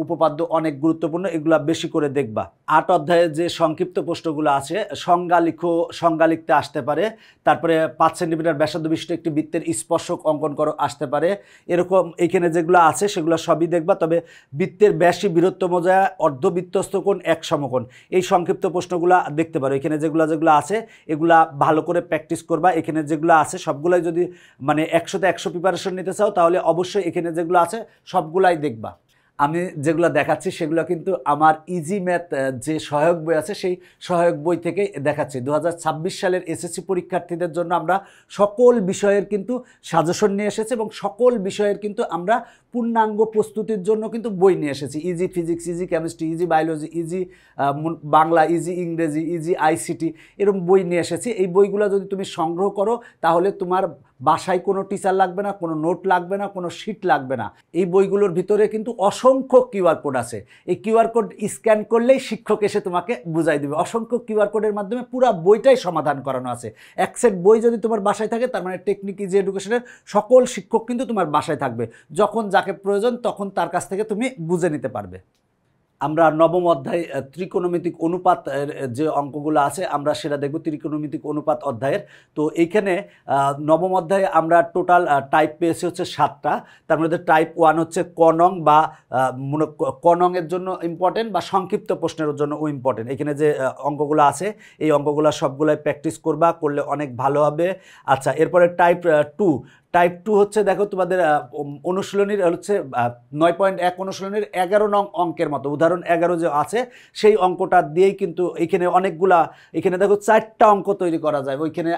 উপপাদ্য অনেক গুরুত্বপূর্ণ, এগুলা বেশি করে দেখবা। 8 অধ্যায়ে যে সংক্ষিপ্ত প্রশ্নগুলো আছে সংজ্ঞা লিখতে আসতে পারে। তারপরে 5 সেন্টিমিটার ব্যাসার্ধ বিশিষ্ট একটি বৃত্তের স্পর্শক অঙ্কন করো আসতে পারে। এরকম এইখানে যেগুলো আছে সেগুলো সবই দেখবা। তবে বৃত্তের ব্যাসী বৃহত্তম জ্যা অর্ধবৃত্তস্থ কোণ এক সমকোণ, এই সংক্ষিপ্ত প্রশ্নগুলো দেখতে পারো। এখানে যেগুলো আছে এগুলা ভালো করে প্র্যাকটিস করবা। এখানে যেগুলো আছে সবগুলাই যদি মানে 100তে 100 প্রিপারেশন নিতে চাও তাহলে অবশ্যই এখানে যেগুলো আছে সবগুলাই দেখবা। আমি যেগুলো দেখাচ্ছি সেগুলো কিন্তু আমার ইজি ম্যাথ যে সহায়ক বই আছে সেই সহায়ক বই থেকে দেখাচ্ছি। 2026 সালের এসএসসি পরীক্ষার্থীদের জন্য আমরা সকল বিষয়ের কিন্তু সাজেশন নিয়ে এসেছি এবং সকল বিষয়ের কিন্তু আমরা পূর্ণাঙ্গ প্রস্তুতির জন্য কিন্তু বই নিয়ে এসেছি। Easy physics, easy chemistry, easy biology, easy Bangla, easy ইংরেজি, ইজি আইসিটি, এরকম বই নিয়ে এসেছি। এই বইগুলো যদি তুমি সংগ্রহ করো তাহলে তোমার বাসায় কোনো টিচার লাগবে না, কোনো নোট লাগবে না, কোনো শিট লাগবে না। এই বইগুলোর ভিতরে কিন্তু অসংখ্য কিউআর কোড আছে। এই কিউআর কোড স্ক্যান করলেই শিক্ষক এসে তোমাকে বুঝাই দেবে। অসংখ্য কিউআর কোডের মাধ্যমে পুরো বইটাই সমাধান করানো আছে। এক সেট বই যদি তোমার বাসায় থাকে তার মানে টেকনিক ইজি এডুকেশনের সকল শিক্ষক কিন্তু তোমার বাসায় থাকবে। যখন যাকে প্রয়োজন তখন তার কাছ থেকে তুমি বুঝে নিতে পারবে। আমরা নবম অধ্যায় ত্রিকোণমিতিক অনুপাত যে অঙ্কগুলো আছে আমরা সেটা দেখব, ত্রিকোণমিতিক অনুপাত অধ্যায়ের। তো এইখানে নবম অধ্যায়ে আমরা টোটাল টাইপ পেয়েছি হচ্ছে 7টা। তার মধ্যে টাইপ 1 হচ্ছে কনং বা কনংয়ের জন্য ইম্পর্টেন্ট বা সংক্ষিপ্ত প্রশ্নের জন্য ইম্পর্টেন্ট। এখানে যে অঙ্কগুলো আছে এই অঙ্কগুলো সবগুলাই প্র্যাকটিস করবা, করলে অনেক ভালো হবে। আচ্ছা, এরপরে টাইপ টাইপ 2 হচ্ছে দেখো তোমাদের অনুশীলনীর হচ্ছে 9.1 অনুশীলনীর 11 নং অঙ্কের মতো, উদাহরণ 11 যে আছে সেই অঙ্কটা দিয়েই কিন্তু এখানে অনেকগুলা, এখানে দেখো 4টা অঙ্ক তৈরি করা যায়, ওইখানে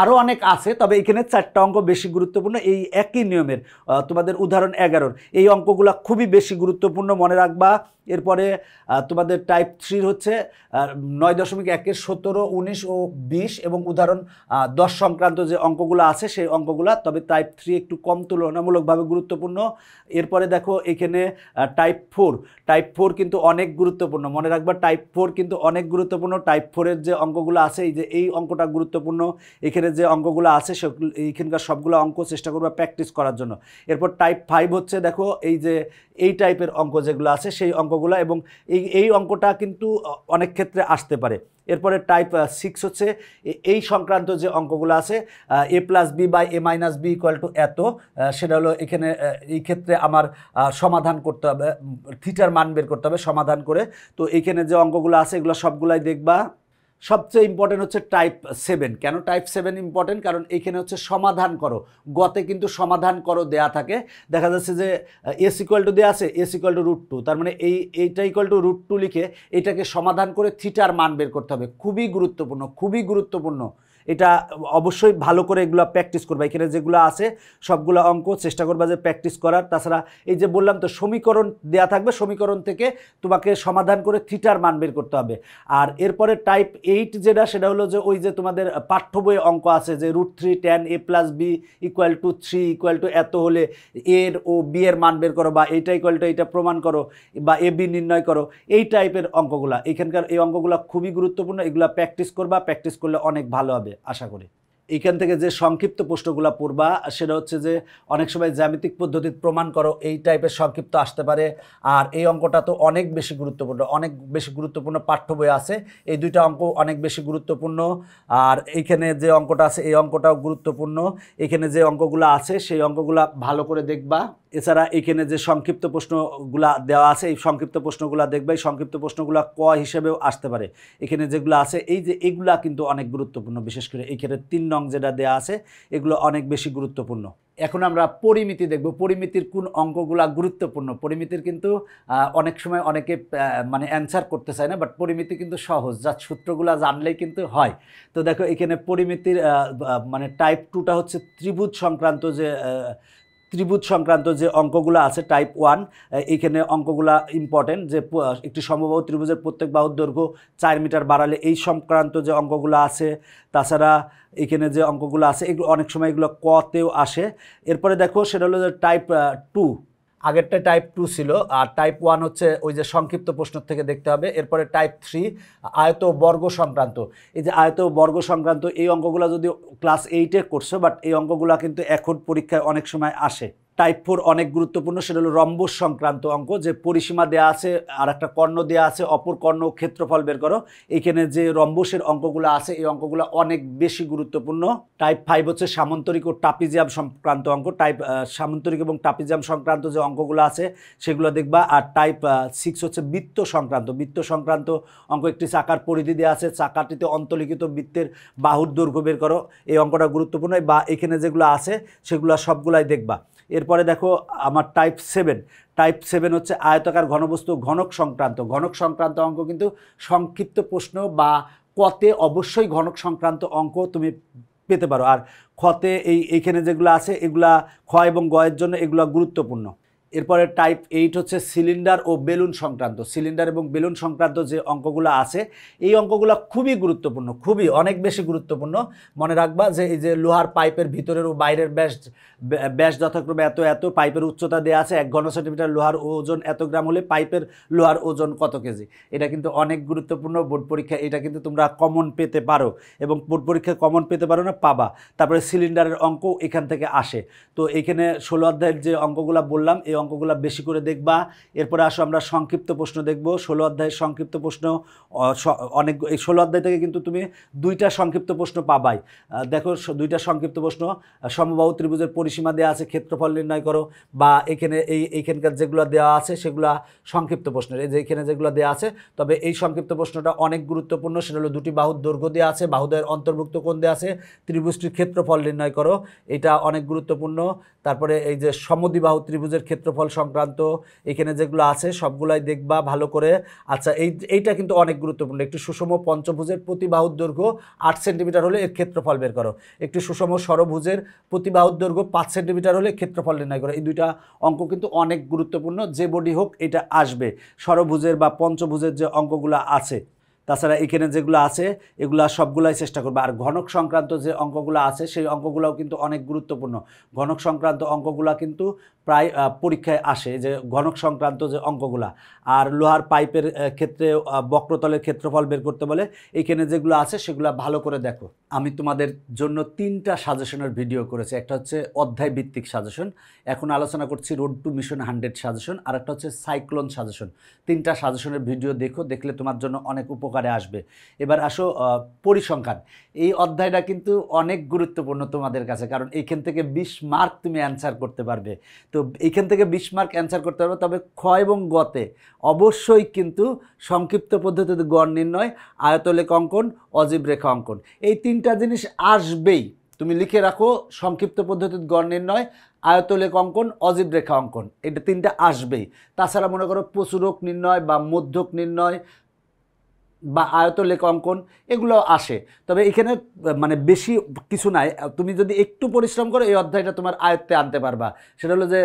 আরও অনেক আছে, তবে এখানে 4টা অঙ্ক বেশি গুরুত্বপূর্ণ। এই একই নিয়মের তোমাদের উদাহরণ 11 এই অঙ্কগুলো খুবই বেশি গুরুত্বপূর্ণ, মনে রাখবা। এরপরে তোমাদের টাইপ 3 হচ্ছে 9.1-এর 17, 19 ও 20 এবং উদাহরণ 10 সংক্রান্ত যে অঙ্কগুলো আছে সেই অঙ্কগুলো, তবে টাইপ 3 একটু কম তুলনামূলকভাবে গুরুত্বপূর্ণ। এরপরে দেখো এখানে টাইপ 4 কিন্তু অনেক গুরুত্বপূর্ণ, মনে রাখবা টাইপ 4 কিন্তু অনেক গুরুত্বপূর্ণ। টাইপ 4-এর যে অঙ্কগুলো আছে, এই অঙ্কটা গুরুত্বপূর্ণ, এখানে যে অঙ্কগুলো আছে সেগুলো, এইখানকার সবগুলো অঙ্ক চেষ্টা করবা প্র্যাকটিস করার জন্য। এরপর টাইপ 5 হচ্ছে দেখো এই টাইপের অঙ্ক যেগুলো আছে সেই অঙ্কগুলো, এবং এই অঙ্কটা কিন্তু অনেক ক্ষেত্রে আসতে পারে। এরপরে টাইপ 6 হচ্ছে এই সংক্রান্ত যে অঙ্কগুলো আছে, a+b/a-b এত, সেটা হলো এখানে এই ক্ষেত্রে আমার সমাধান করতে হবে, থিটার মান বের করতে হবে সমাধান করে। তো এইখানে যে অঙ্কগুলো আছে এগুলো সবগুলাই দেখবা। সবচেয়ে ইম্পর্টেন্ট হচ্ছে টাইপ 7। কেন টাইপ 7 ইম্পর্টেন্ট? কারণ এইখানে হচ্ছে সমাধান করো, গতে কিন্তু সমাধান করো দেয়া থাকে। দেখা যাচ্ছে যে s = দেওয়া আছে, s = √2, তার মানে এইটা √2 লিখে এটাকে সমাধান করে থিটার মান বের করতে হবে। খুবই গুরুত্বপূর্ণ, খুবই গুরুত্বপূর্ণ। এটা অবশ্যই ভালো করে এগুলো প্র্যাকটিস করবা। এখানে যেগুলো আছে সবগুলো অঙ্ক চেষ্টা করবা যে প্র্যাকটিস করার। তাছাড়া এই যে বললাম তো সমীকরণ দেয়া থাকবে, সমীকরণ থেকে তোমাকে সমাধান করে থিটার মান বের করতে হবে। আর এরপরে টাইপ 8 যেটা, সেটা হলো যে ওই যে তোমাদের পাঠ্য বইয়ে অঙ্ক আছে যে √3 tan a+b = 3 এত হলে এর ও বি এর মান বের করো, বা এইটা এইটা প্রমাণ করো, বা এ বি নির্ণয় করো, এই টাইপের অঙ্কগুলা। এখানকার এই অঙ্কগুলো খুবই গুরুত্বপূর্ণ, এগুলা প্র্যাকটিস করবা, প্র্যাকটিস করলে অনেক ভালো হবে আশা করি। এইখান থেকে যে সংক্ষিপ্ত প্রশ্নগুলো পড়বা সেটা হচ্ছে যে অনেক সময় জ্যামিতিক পদ্ধতিতে প্রমাণ করো, এই টাইপের সংক্ষিপ্ত আসতে পারে। আর এই অঙ্কটা তো অনেক বেশি গুরুত্বপূর্ণ, অনেক বেশি গুরুত্বপূর্ণ, পাঠ্য বই আছে এই দুইটা অঙ্ক অনেক বেশি গুরুত্বপূর্ণ। আর এইখানে যে অঙ্কটা আছে এই অঙ্কটাও গুরুত্বপূর্ণ। এখানে যে অঙ্কগুলো আছে সেই অঙ্কগুলো ভালো করে দেখবা। এছাড়া এখানে যে সংক্ষিপ্ত প্রশ্নগুলা দেওয়া আছে এই সংক্ষিপ্ত প্রশ্নগুলো দেখবে, এই সংক্ষিপ্ত প্রশ্নগুলো ক হিসেবেও আসতে পারে। এখানে যেগুলো আছে এইগুলা কিন্তু অনেক গুরুত্বপূর্ণ, বিশেষ করে এইখানে 3 নং যেটা দেওয়া আছে এগুলো অনেক বেশি গুরুত্বপূর্ণ। এখন আমরা পরিমিতি দেখব, পরিমিতির কোন অঙ্কগুলা গুরুত্বপূর্ণ। পরিমিতির কিন্তু অনেক সময় অনেকে মানে অ্যান্সার করতে চায় না, বাট পরিমিতি কিন্তু সহজ, যার সূত্রগুলা জানলেই কিন্তু হয়। তো দেখো এখানে পরিমিতির মানে টাইপ 2টা হচ্ছে ত্রিভুজ সংক্রান্ত যে অঙ্কগুলো আছে টাইপ 1, এইখানে অঙ্কগুলা ইম্পর্টেন্ট, যে একটি সমবাহু ত্রিভুজের প্রত্যেক বাহুর দৈর্ঘ্য 4 মিটার বাড়ালে এই সংক্রান্ত যে অঙ্কগুলো আছে। তাছাড়া এখানে যে অঙ্কগুলো আছে এগুলো অনেক সময় এগুলো কতেও আসে। এরপরে দেখো সেটা হলো যে টাইপ 2, আগেরটা টাইপ 2 ছিল, আর টাইপ 1 হচ্ছে ওই যে সংক্ষিপ্ত প্রশ্ন থেকে দেখতে হবে। এরপরে টাইপ 3 আয়ত বর্গ সংক্রান্ত, এই যে আয়ত বর্গ সংক্রান্ত এই অঙ্কগুলো যদি ক্লাস 8-এ করছো, বাট এই অঙ্কগুলো কিন্তু এখন পরীক্ষায় অনেক সময় আসে। টাইপ 4 অনেক গুরুত্বপূর্ণ, সেটা হলো রম্বস সংক্রান্ত অঙ্ক, যে পরিসীমা দেওয়া আছে আর একটা কর্ণ দেওয়া আছে, অপর কর্ণ ক্ষেত্রফল বের করো। এইখানে যে রম্বসের অঙ্কগুলো আছে এই অঙ্কগুলো অনেক বেশি গুরুত্বপূর্ণ। টাইপ 5 হচ্ছে সামান্তরিক ও ট্রাপিজিয়াম সংক্রান্ত অঙ্ক, সামান্তরিক এবং ট্রাপিজিয়াম সংক্রান্ত যে অঙ্কগুলো আছে সেগুলো দেখবা। আর টাইপ 6 হচ্ছে বৃত্ত সংক্রান্ত অঙ্ক, একটি চাকার পরিধি দেওয়া আছে, চাকাটিতে অন্তর্লিখিত বৃত্তের বাহুর দৈর্ঘ্য বের করো, এই অঙ্কটা গুরুত্বপূর্ণ। বা এখানে যেগুলো আছে সেগুলো সবগুলাই দেখবা। এরপরে দেখো আমার টাইপ 7 হচ্ছে আয়তাকার ঘনবস্তু ঘনক সংক্রান্ত অঙ্ক, কিন্তু সংক্ষিপ্ত প্রশ্ন বা কতে অবশ্যই ঘনক সংক্রান্ত অঙ্ক তুমি পেতে পারো। আর খতে এইখানে যেগুলো আছে এগুলা খ এবং গ এর জন্য এগুলো গুরুত্বপূর্ণ। এরপরে টাইপ 8 হচ্ছে সিলিন্ডার ও বেলুন সংক্রান্ত যে অঙ্কগুলো আছে এই অঙ্কগুলো খুবই গুরুত্বপূর্ণ, খুবই অনেক বেশি গুরুত্বপূর্ণ। মনে রাখবা যে এই যে লোহার পাইপের ভিতরের ও বাইরের ব্যাস যথাক্রমে এত, পাইপের উচ্চতা দেওয়া আছে 1 ঘনসেন্টিমিটার, লোহার ওজন এত গ্রাম হলে পাইপের লোহার ওজন কত কেজি। এটা কিন্তু অনেক গুরুত্বপূর্ণ, বোর্ড পরীক্ষা এটা কিন্তু তোমরা কমন পেতে পারো, এবং বোর্ড পরীক্ষায় কমন পেতে পারো না, পাবা। তারপরে সিলিন্ডারের অঙ্ক এখান থেকে আসে। তো এখানে 16 অধ্যায়ের যে অঙ্কগুলো বললাম এই অঙ্কগুলো বেশি করে দেখবা। এরপরে আসো আমরা সংক্ষিপ্ত প্রশ্ন দেখব। 16 অধ্যায়ের সংক্ষিপ্ত প্রশ্ন অনেক, এই 16 অধ্যায় থেকে কিন্তু তুমি 2টা সংক্ষিপ্ত প্রশ্ন পাবাই। দেখো 2টা সংক্ষিপ্ত প্রশ্ন, সমবাহু ত্রিভুজের পরিসীমা দেওয়া আছে, ক্ষেত্রফল নির্ণয় করো, বা এখানে এইখানকার যেগুলো দেওয়া আছে সেগুলো সংক্ষিপ্ত প্রশ্নের, এই যে এখানে যেগুলো দেওয়া আছে। তবে এই সংক্ষিপ্ত প্রশ্নটা অনেক গুরুত্বপূর্ণ, সেটা হলো 2টি বাহুর দৈর্ঘ্য দেওয়া আছে, বাহুদ্বয়ের অন্তর্ভুক্ত কোণ দেওয়া আছে, ত্রিভুজটির ক্ষেত্রফল নির্ণয় করো, এটা অনেক গুরুত্বপূর্ণ। তারপরে এই যে সমদ্বিবাহু ত্রিভুজের ক্ষেত্রফল সংক্রান্ত এখানে যেগুলো আছে সবগুলাই দেখবা ভালো করে। আচ্ছা, এইটা কিন্তু অনেক গুরুত্বপূর্ণ। একটি সুষম পঞ্চভুজের প্রতি বাহুর দৈর্ঘ্য 8 সেন্টিমিটার হলে এর ক্ষেত্রফল বের করো। একটি সুষম ষড়ভুজের প্রতি বাহুর দৈর্ঘ্য 5 সেন্টিমিটার হলে ক্ষেত্রফল নির্ণয় করো। এই 2টা অঙ্ক কিন্তু অনেক গুরুত্বপূর্ণ, যে বডি হোক এটা আসবে। ষড়ভুজের বা পঞ্চভুজের যে অঙ্কগুলো আছে, তাছাড়া এখানে যেগুলো আছে এগুলা সবগুলাই চেষ্টা করবে। আর ঘনক সংক্রান্ত যে অঙ্কগুলো আছে সেই অঙ্কগুলোও কিন্তু অনেক গুরুত্বপূর্ণ। ঘনক সংক্রান্ত অঙ্কগুলো কিন্তু প্রায় পরীক্ষায় আসে, যে ঘনক সংক্রান্ত যে অঙ্কগুলা। আর লোহার পাইপের ক্ষেত্রে বক্রতলের ক্ষেত্রফল বের করতে বলে, এইখানে যেগুলো আছে সেগুলো ভালো করে দেখো। আমি তোমাদের জন্য 3টা সাজেশনের ভিডিও করেছি। একটা হচ্ছে অধ্যায় ভিত্তিক সাজেশন, এখন আলোচনা করছি রোড টু মিশন 100 সাজেশন, আর একটা হচ্ছে সাইক্লোন সাজেশন। 3টা সাজেশনের ভিডিও দেখলে তোমার জন্য অনেক উপকারে আসবে। এবার আসো পরিসংখ্যান। এই অধ্যায়টা কিন্তু অনেক গুরুত্বপূর্ণ তোমাদের কাছে, কারণ এইখান থেকে 20 মার্ক তুমি অ্যান্সার করতে পারবে। তো এইখান থেকে 20 মার্ক অ্যান্সার করতে পারবে, তবে খ এবং গতে অবশ্যই কিন্তু সংক্ষিপ্ত পদ্ধতিতে গড় নির্ণয়, আয়তলেখ অঙ্কন, অজীব রেখা অঙ্কন, এই 3টা জিনিস আসবেই। তুমি লিখে রাখো, সংক্ষিপ্ত পদ্ধতিতে গড় নির্ণয়, আয়তলেখ অঙ্কন, অজীব রেখা অঙ্কন, এটা 3টা আসবেই। তাছাড়া মনে করো প্রচুরক নির্ণয় বা মধ্যক নির্ণয় বা আয়তলেখ অঙ্কন, এগুলো আসে। তবে এখানে মানে বেশি কিছু নাই, তুমি যদি একটু পরিশ্রম করো এই অধ্যায়টা তোমার আয়ত্তে আনতে পারবা। সেটা হলো যে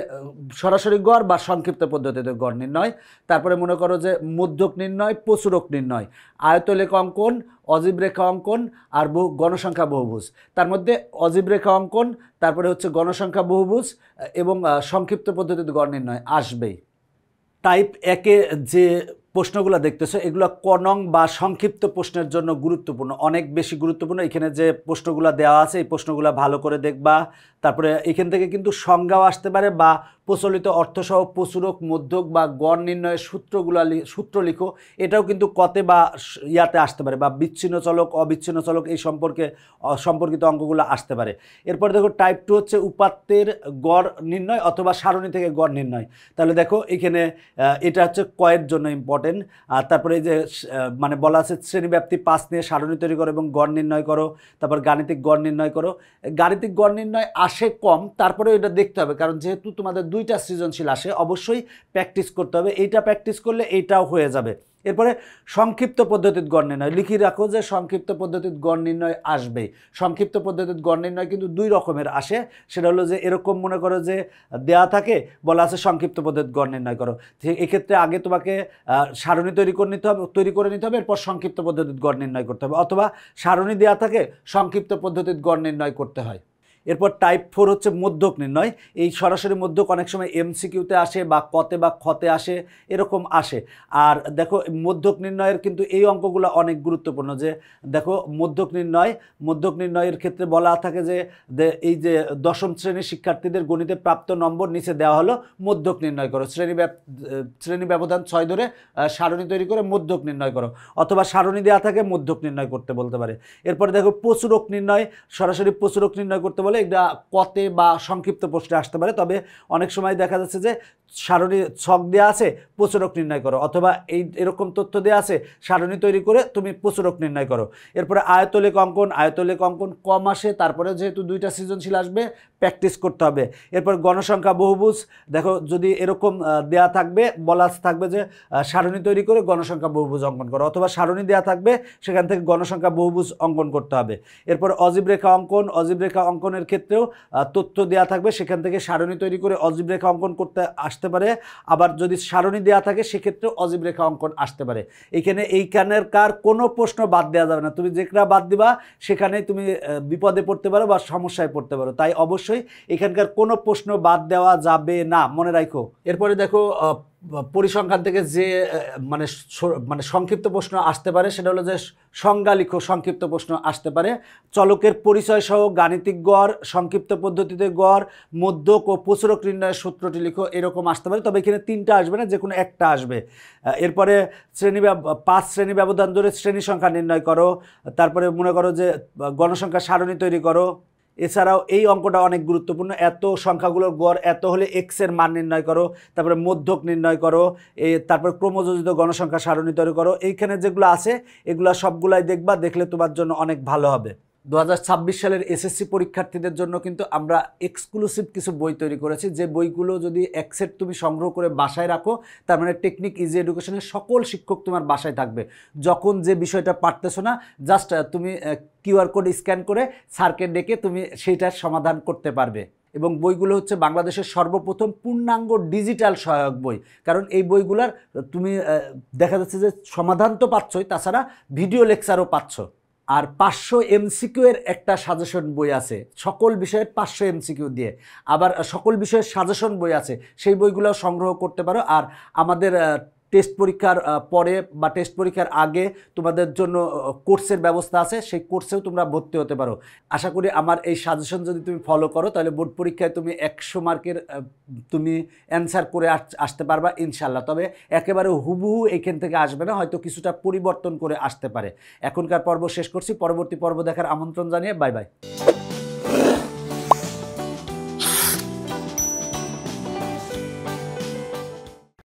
সরাসরি গড় বা সংক্ষিপ্ত পদ্ধতিতে গড় নির্ণয়, তারপরে মনে করো যে মধ্যক নির্ণয়, প্রচুরক নির্ণয়, আয়তলেখ অঙ্কন, অজীব রেখা অঙ্কন, আর গণসংখ্যা বহুভুজ। তার মধ্যে অজীব রেখা অঙ্কন, তারপরে হচ্ছে গণসংখ্যা বহুভুজ এবং সংক্ষিপ্ত পদ্ধতিতে গড় নির্ণয় আসবেই। টাইপ 1-এ যে প্রশ্নগুলো দেখতেছো এগুলো ক নং বা সংক্ষিপ্ত প্রশ্নের জন্য গুরুত্বপূর্ণ, অনেক বেশি গুরুত্বপূর্ণ। এখানে যে প্রশ্নগুলো দেওয়া আছে এই প্রশ্নগুলো ভালো করে দেখবা। তারপরে এখান থেকে কিন্তু সংজ্ঞাও আসতে পারে, বা প্রচলিত অর্থসহ প্রচুরক, মধ্যক বা গড় নির্ণয়ের সূত্র লিখো, এটাও কিন্তু কতে বা ইয়াতে আসতে পারে, বা বিচ্ছিন্ন চলক, অবিচ্ছিন্ন চলক এই সম্পর্কিত অঙ্কগুলো আসতে পারে। এরপর দেখো টাইপ 2 হচ্ছে উপাত্তের গড় নির্ণয় অথবা সারণী থেকে গড় নির্ণয়। তাহলে দেখো এখানে এটা হচ্ছে কয়ের জন্য ইম্পর্টেন্ট। আর তারপরে এই যে মানে বলা আছে শ্রেণীব্যাপ্তি 5 নিয়ে সারণী তৈরি করো এবং গড় নির্ণয় করো। তারপর গাণিতিক গড় নির্ণয় করো। গাণিতিক গড় নির্ণয় আসে কম, তারপরে এটা দেখতে হবে, কারণ যেহেতু তোমাদের 2টা সৃজনশীল আসে অবশ্যই প্র্যাকটিস করতে হবে। এইটা প্র্যাকটিস করলে এইটাও হয়ে যাবে। এরপরে সংক্ষিপ্ত পদ্ধতির গড় নির্ণয় লিখে রাখো, যে সংক্ষিপ্ত পদ্ধতির গড় নির্ণয় আসবে। সংক্ষিপ্ত পদ্ধতির গড় নির্ণয় কিন্তু 2 রকমের আসে। সেটা হলো যে এরকম মনে করো যে দেয়া থাকে, বলা আছে সংক্ষিপ্ত পদ্ধতির গড় নির্ণয় করো, এক্ষেত্রে আগে তোমাকে সারণী তৈরি করে নিতে হবে, এরপর সংক্ষিপ্ত পদ্ধতির গড় নির্ণয় করতে হবে, অথবা সারণী দেয়া থাকে সংক্ষিপ্ত পদ্ধতির গড় নির্ণয় করতে হয়। এরপর টাইপ 4 হচ্ছে মধ্যক নির্ণয়। এই সরাসরি মধ্যক অনেক সময় এমসিকিউতে আসে বা কতে বা খতে আসে, এরকম আসে। আর দেখো মধ্যক নির্ণয়ের কিন্তু এই অঙ্কগুলো অনেক গুরুত্বপূর্ণ, যে দেখো মধ্যক নির্ণয়ের ক্ষেত্রে বলা থাকে যে এই যে 10ম শ্রেণীর শিক্ষার্থীদের গণিতে প্রাপ্ত নম্বর নিচে দেওয়া হলো, মধ্যক নির্ণয় করো, শ্রেণী ব্যবধান 6 ধরে সারণী তৈরি করে মধ্যক নির্ণয় করো, অথবা সারণী দেওয়া থাকে মধ্যক নির্ণয় করতে বলতে পারে। এরপরে দেখো প্রচুরক নির্ণয়, সরাসরি প্রচুরক নির্ণয় করতে বলে, এটা কতে বা সংক্ষিপ্ত প্রশ্নে আসতে পারে। তবে অনেক সময় দেখা যাচ্ছে যে সারণী ছক দেওয়া আছে, প্রচুরক নির্ণয় করো, অথবা এরকম তথ্য দেওয়া আছে, সারণী তৈরি করে তুমি প্রচুরক নির্ণয় করো। এরপরে আয়তলেখ অঙ্কন কম আসে, তারপরে যেহেতু 2টা সৃজনশীল আসবে প্র্যাকটিস করতে হবে। এরপর গণসংখ্যা বহুভুজ, দেখো যদি এরকম দেয়া থাকবে, বলা থাকবে যে সারণী তৈরি করে গণসংখ্যা বহুভুজ অঙ্কন করো, অথবা সারণী দেওয়া থাকবে সেখান থেকে গণসংখ্যা বহুভুজ অঙ্কন করতে হবে। এরপর অজীব রেখা অঙ্কনের ক্ষেত্রেও তথ্য দেওয়া থাকবে, সেখান থেকে সারণী তৈরি করে অজীব রেখা অঙ্কন করতে আসতে পারে। আবার যদি সারণী দেওয়া থাকে সেক্ষেত্রে অজীব রেখা অঙ্কন আসতে পারে। এইখানের কোনো প্রশ্ন বাদ দেওয়া যাবে না, তুমি যেটা বাদ দিবা সেখানেই তুমি বিপদে পড়তে পারো বা সমস্যায় পড়তে পারো, তাই অবশ্যই এখানকার কোনো প্রশ্ন বাদ দেওয়া যাবে না, মনে রাখো। এরপরে দেখো পরিসংখ্যান থেকে যে মানে মানে সংক্ষিপ্ত প্রশ্ন আসতে পারে সেটা হলো যে সংজ্ঞা লিখো, সংক্ষিপ্ত প্রশ্ন আসতে পারে। চলকের পরিচয় সহ গাণিতিক গড়, সংক্ষিপ্ত পদ্ধতিতে গড়, মধ্যক ও প্রচুরক নির্ণয়ের সূত্রটি লিখো, এরকম আসতে পারে। তবে এখানে 3টা আসবে না, যে কোনো একটা আসবে। এরপরে 5 শ্রেণী ব্যবধান ধরে শ্রেণী সংখ্যা নির্ণয় করো। তারপরে মনে করো যে গণসংখ্যা সারণী তৈরি করো। এছাড়াও এই অঙ্কটা অনেক গুরুত্বপূর্ণ, এত সংখ্যাগুলোর গড় এত হলে এক্স এর মান নির্ণয় করো। তারপরে মধ্যক নির্ণয় করো। তারপর ক্রমযোজিত গণসংখ্যা সারণী তৈরি করো। এইখানে যেগুলো আছে এগুলো সবগুলাই দেখবা, দেখলে তোমার জন্য অনেক ভালো হবে। 2026 সালের এসএসসি পরীক্ষার্থীদের জন্য কিন্তু আমরা এক্সক্লুসিভ কিছু বই তৈরি করেছি, যে বইগুলো যদি এক সেট তুমি সংগ্রহ করে বাসায় রাখো, তার মানে টেকনিক ইজি এডুকেশনের সকল শিক্ষক তোমার বাসায় থাকবে। যখন যে বিষয়টা পারতেছো না, জাস্ট তুমি কিউআর কোড স্ক্যান করে স্যারকে ডেকে তুমি সেইটার সমাধান করতে পারবে। এবং বইগুলো হচ্ছে বাংলাদেশের সর্বপ্রথম পূর্ণাঙ্গ ডিজিটাল সহায়ক বই। কারণ এই বইগুলোর তুমি দেখা যাচ্ছে যে সমাধান তো পাচ্ছই, তাছাড়া ভিডিও লেকচারও পাচ্ছ। আর 500 এমসিকিউ এর একটা সাজেশন বই আছে, সকল বিষয়ের 500 এমসিকিউ দিয়ে। আবার সকল বিষয়ের সাজেশন বই আছে, সেই বইগুলো সংগ্রহ করতে পারো। আর আমাদের টেস্ট পরীক্ষার পরে বা টেস্ট পরীক্ষার আগে তোমাদের জন্য কোর্সের ব্যবস্থা আছে, সেই কোর্সেও তোমরা ভর্তি হতে পারো। আশা করি আমার এই সাজেশন যদি তুমি ফলো করো, তাহলে বোর্ড পরীক্ষায় তুমি 100 মার্কের তুমি অ্যান্সার করে আসতে পারবা ইনশাল্লাহ। তবে একেবারে হুবহু এইখান থেকে আসবে না, হয়তো কিছুটা পরিবর্তন করে আসতে পারে। এখনকার পর্ব শেষ করছি, পরবর্তী পর্ব দেখার আমন্ত্রণ জানিয়ে বাই বাই।